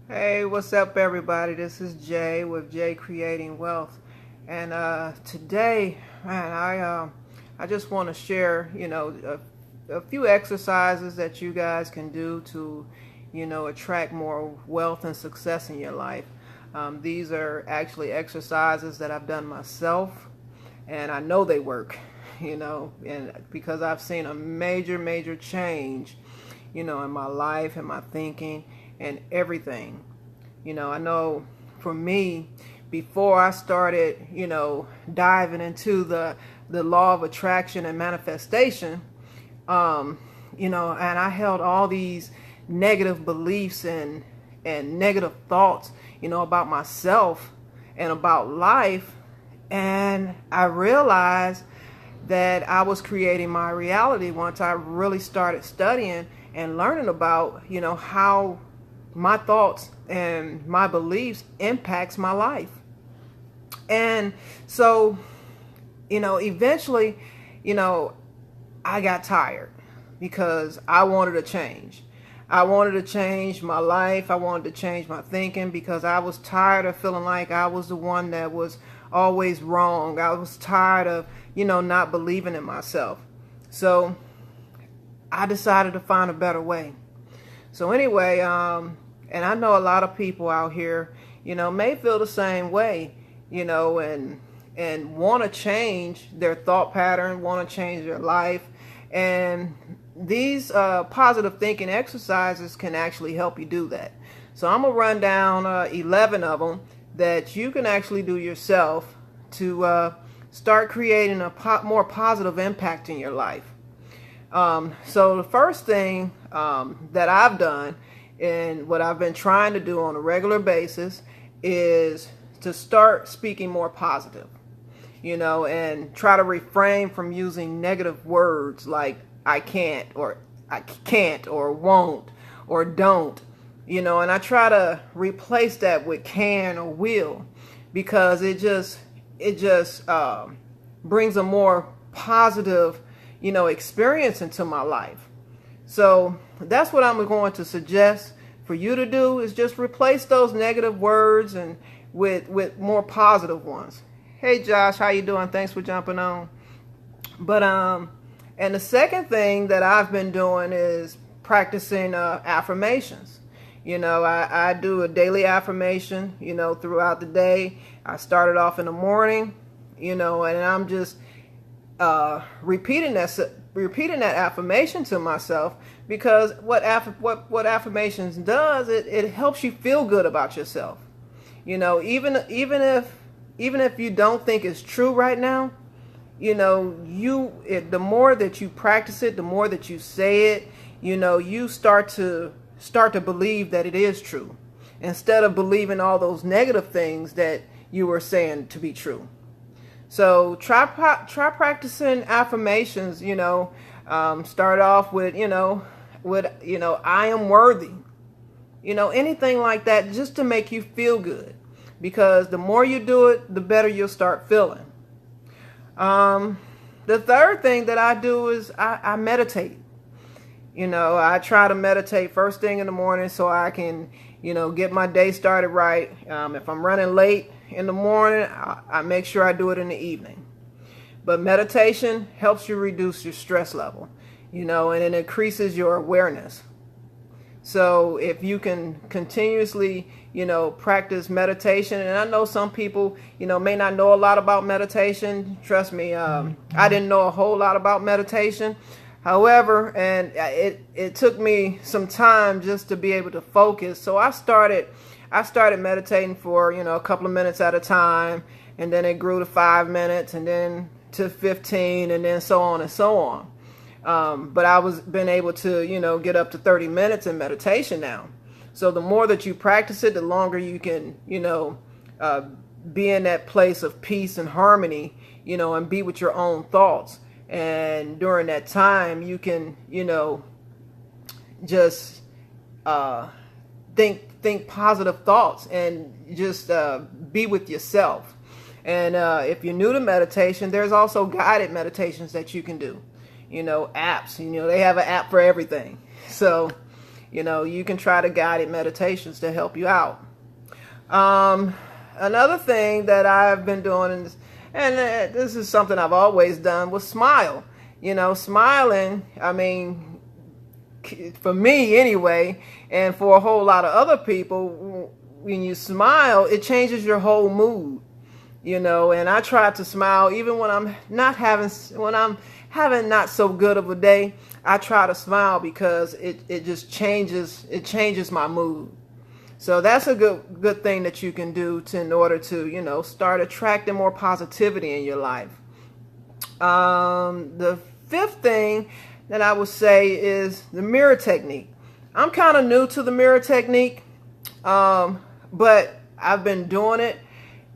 Hey, what's up, everybody? This is Jay with Jay Creating Wealth, and today, man, I just want to share, a few exercises that you guys can do to, attract more wealth and success in your life. These are actually exercises that I've done myself, and I know they work, and because I've seen a major change, in my life and my thinking and everything. I know for me, before I started, diving into the law of attraction and manifestation, and I held all these negative beliefs and negative thoughts, about myself and about life. And I realized that I was creating my reality once I really started studying and learning about, how my thoughts and my beliefs impacts my life. And so, eventually, I got tired because I wanted to change. I wanted to change my life. I wanted to change my thinking because I was tired of feeling like I was the one that was always wrong. I was tired of, not believing in myself. So I decided to find a better way. So anyway, and I know a lot of people out here, may feel the same way, and want to change their thought pattern, want to change their life. And these positive thinking exercises can actually help you do that. So I'm going to run down 11 of them that you can actually do yourself to start creating a more positive impact in your life. So the first thing that I've done and what I've been trying to do on a regular basis is to start speaking more positive, and try to refrain from using negative words like I can't or won't or don't, and I try to replace that with can or will, because it just brings a more positive, experience into my life. So that's what I'm going to suggest for you to do, is just replace those negative words and with more positive ones. Hey Josh, how you doing? Thanks for jumping on. But and the second thing that I've been doing is practicing affirmations. I do a daily affirmation, throughout the day. I started off in the morning, and I'm just repeating that affirmation to myself, because what affirmations does, it helps you feel good about yourself. Even if you don't think it's true right now, the more that you practice it, the more that you say it, you start to believe that it is true, instead of believing all those negative things that you were saying to be true. So try practicing affirmations. Start off with I am worthy. Anything like that, just to make you feel good, because the more you do it, the better you'll start feeling. The third thing that I do is I meditate. I try to meditate first thing in the morning so I can, get my day started right. If I'm running late in the morning, I make sure I do it in the evening. But meditation helps you reduce your stress level, and it increases your awareness. So if you can continuously, practice meditation, and I know some people, may not know a lot about meditation. Trust me, I didn't know a whole lot about meditation. However, and it took me some time just to be able to focus. So I started meditating for, a couple of minutes at a time, and then it grew to 5 minutes, and then to 15, and then so on and so on. But I was been able to, get up to 30 minutes in meditation now. So the more that you practice it, the longer you can, be in that place of peace and harmony, and be with your own thoughts. And during that time, you can, just think positive thoughts and just be with yourself. And if you're new to meditation, there's also guided meditations that you can do. Apps. They have an app for everything. So, You can try the guided meditations to help you out. Another thing that I've been doing, and this is something I've always done, was smile. Smiling, I mean, for me anyway, and for a whole lot of other people, when you smile, it changes your whole mood. And I try to smile even when I'm having not so good of a day. I try to smile because it just changes my mood. So that's a good thing that you can do in order to, start attracting more positivity in your life. The fifth thing that I would say is the mirror technique. I'm kind of new to the mirror technique, but I've been doing it,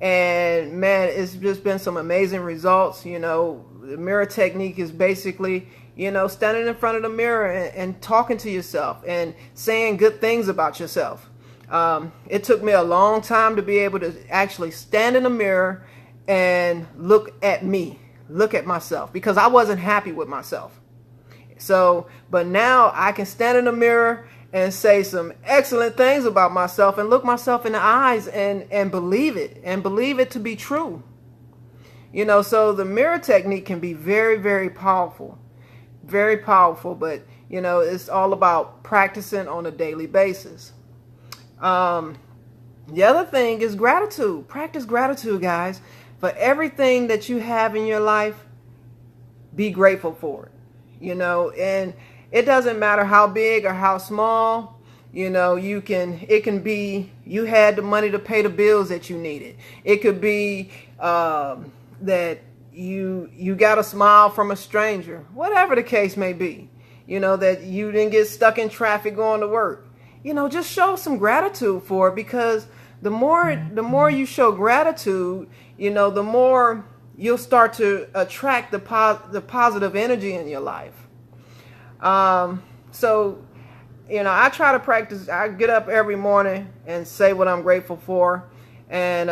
and man, it's just been some amazing results. The mirror technique is basically, standing in front of the mirror and talking to yourself and saying good things about yourself. It took me a long time to be able to actually stand in the mirror and look at myself, because I wasn't happy with myself. But now I can stand in the mirror and say some excellent things about myself and look myself in the eyes and believe it to be true. So the mirror technique can be very, very powerful, but it's all about practicing on a daily basis. The other thing is gratitude. Practice gratitude, guys. For everything that you have in your life, be grateful for it. And it doesn't matter how big or how small. It can be you had the money to pay the bills that you needed. It could be that you got a smile from a stranger, whatever the case may be. That you didn't get stuck in traffic going to work. Just show some gratitude for it, because the more you show gratitude, the more you'll start to attract the positive energy in your life. So I try to practice. I get up every morning and say what I'm grateful for, and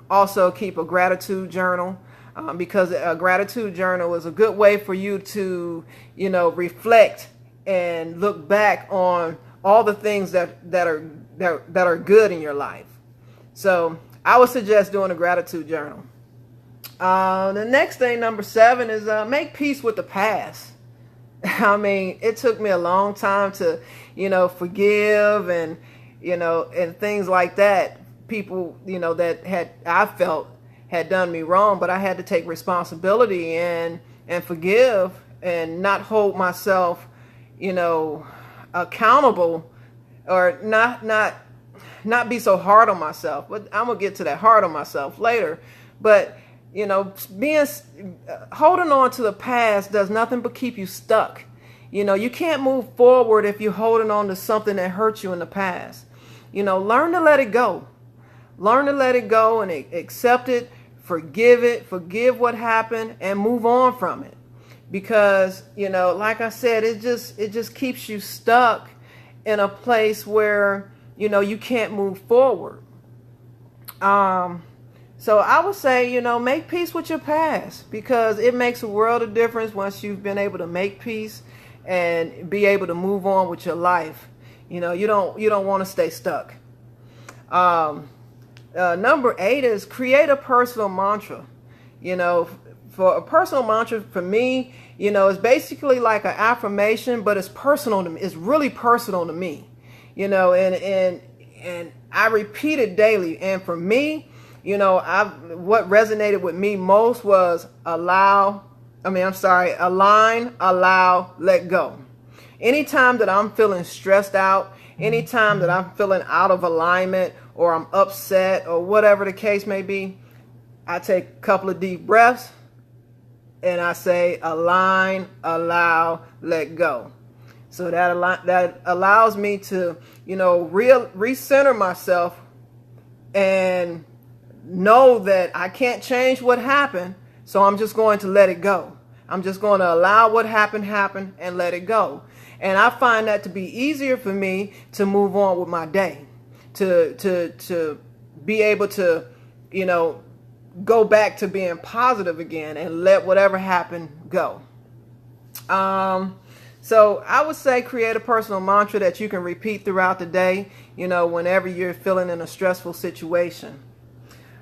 also keep a gratitude journal, because a gratitude journal is a good way for you to, reflect and look back on all the things that are good in your life. So I would suggest doing a gratitude journal. The next thing, number 7, is make peace with the past. I mean, it took me a long time to, forgive and things like that. People, that I felt had done me wrong, but I had to take responsibility and forgive and not hold myself, accountable, or not be so hard on myself. But I'm gonna get to that hard on myself later. But holding on to the past does nothing but keep you stuck. You can't move forward if you're holding on to something that hurt you in the past. Learn to let it go. Learn to let it go and accept it, forgive what happened, and move on from it. Because, like I said, it just keeps you stuck in a place where, you can't move forward. So I would say, make peace with your past, because it makes a world of difference once you've been able to make peace and be able to move on with your life. You don't want to stay stuck. Number 8 is create a personal mantra. For a personal mantra, for me, it's basically like an affirmation, but it's personal to me. It's really personal to me, and I repeat it daily. And for me, what resonated with me most was align, allow, let go. Anytime that I'm feeling stressed out, anytime that I'm feeling out of alignment, or I'm upset, or whatever the case may be, I take a couple of deep breaths and I say align, allow, let go. So that allows me to, recenter myself and know that I can't change what happened. So I'm just going to let it go. I'm just going to allow what happened and let it go. And I find that to be easier for me to move on with my day, to be able to, go back to being positive again and let whatever happened go. So I would say create a personal mantra that you can repeat throughout the day, whenever you're feeling in a stressful situation.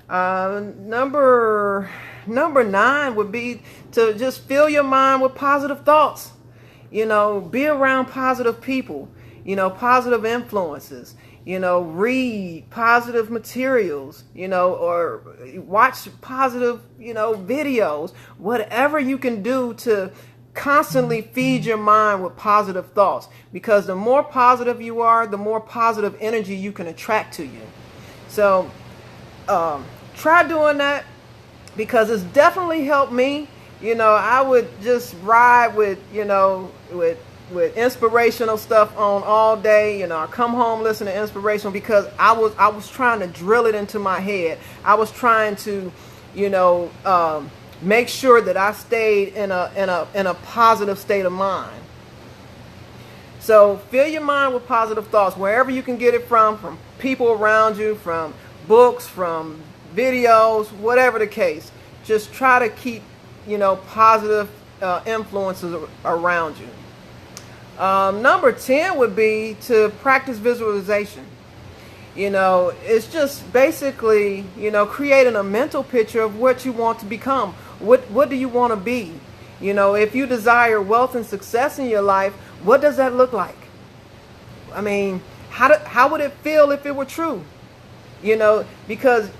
Number 9 would be to just fill your mind with positive thoughts. Be around positive people, positive influences, read positive materials, or watch positive, videos, whatever you can do to constantly feed your mind with positive thoughts, because the more positive you are, the more positive energy you can attract to you. So try doing that, because it's definitely helped me. I would just ride with inspirational stuff on all day. I come home, listen to inspirational, because I was trying to drill it into my head. I was trying to make sure that I stayed in a positive state of mind. So fill your mind with positive thoughts wherever you can get it from people around you, from books, from videos, whatever the case. Just try to keep positive influences around you. Number 10 would be to practice visualization. It's just basically creating a mental picture of what you want to become. What do you want to be? If you desire wealth and success in your life, what does that look like? I mean, how would it feel if it were true? Because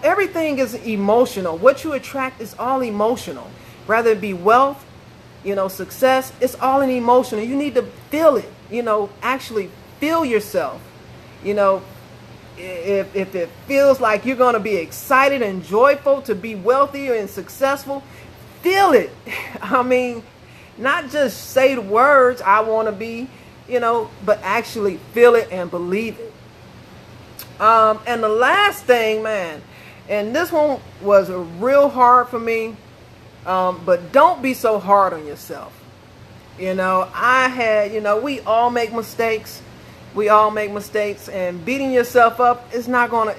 everything is emotional. What you attract is all emotional. Rather it be wealth, success, it's all in emotional. You need to feel it, actually feel yourself. If it feels like you're going to be excited and joyful to be wealthy and successful, feel it. I mean, not just say the words, I want to be, but actually feel it and believe it. And the last thing, man, and this one was real hard for me, but don't be so hard on yourself. We all make mistakes. We all make mistakes, and beating yourself up is not gonna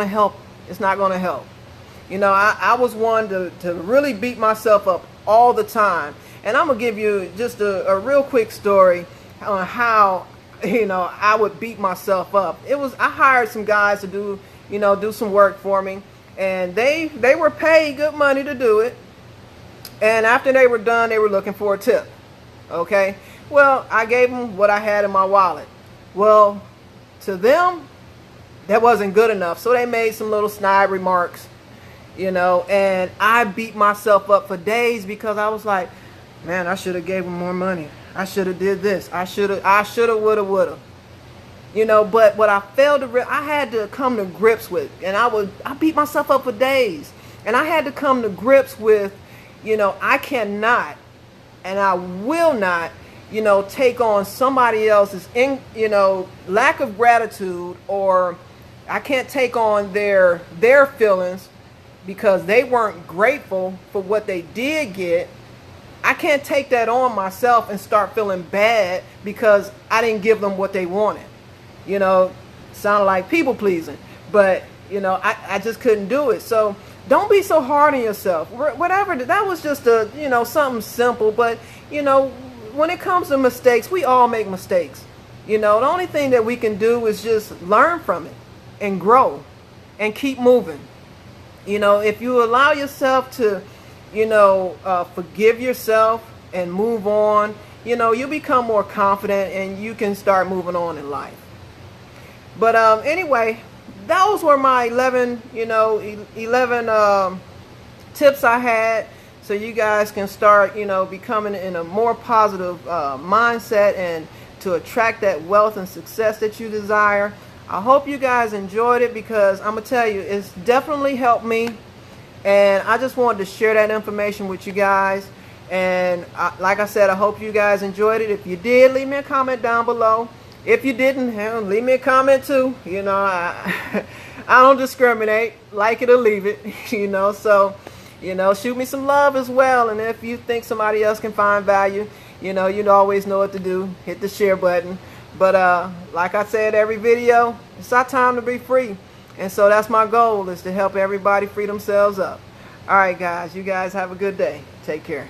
help. It's not gonna help. I was one to really beat myself up all the time. And I'm gonna give you just a real quick story on how I would beat myself up. I hired some guys to do some work for me, and they were paid good money to do it. And after they were done, they were looking for a tip. Okay, well, I gave them what I had in my wallet. Well, to them, that wasn't good enough. So they made some little snide remarks, and I beat myself up for days because I was like, man, I should have gave them more money. I should have did this. I should have, woulda. But what I failed to, I had to come to grips with, and I beat myself up for days. And I had to come to grips with, I cannot, and I will not, take on somebody else's, lack of gratitude, or I can't take on their feelings because they weren't grateful for what they did get. I can't take that on myself and start feeling bad because I didn't give them what they wanted. Sounded like people pleasing, but I just couldn't do it. So don't be so hard on yourself. Whatever, that was just something simple, but when it comes to mistakes, we all make mistakes. The only thing that we can do is just learn from it and grow and keep moving. If you allow yourself to, forgive yourself and move on, you become more confident and you can start moving on in life. But anyway, those were my 11 tips I had. So you guys can start, becoming in a more positive mindset and to attract that wealth and success that you desire. I hope you guys enjoyed it, because I'm going to tell you, it's definitely helped me. And I just wanted to share that information with you guys. And like I said, I hope you guys enjoyed it. If you did, leave me a comment down below. If you didn't, leave me a comment too. I don't discriminate. Like it or leave it. So... shoot me some love as well. And if you think somebody else can find value, you always know what to do. Hit the share button. But like I said, every video, it's our time to be free. And so that's my goal, is to help everybody free themselves up. All right, guys. You guys have a good day. Take care.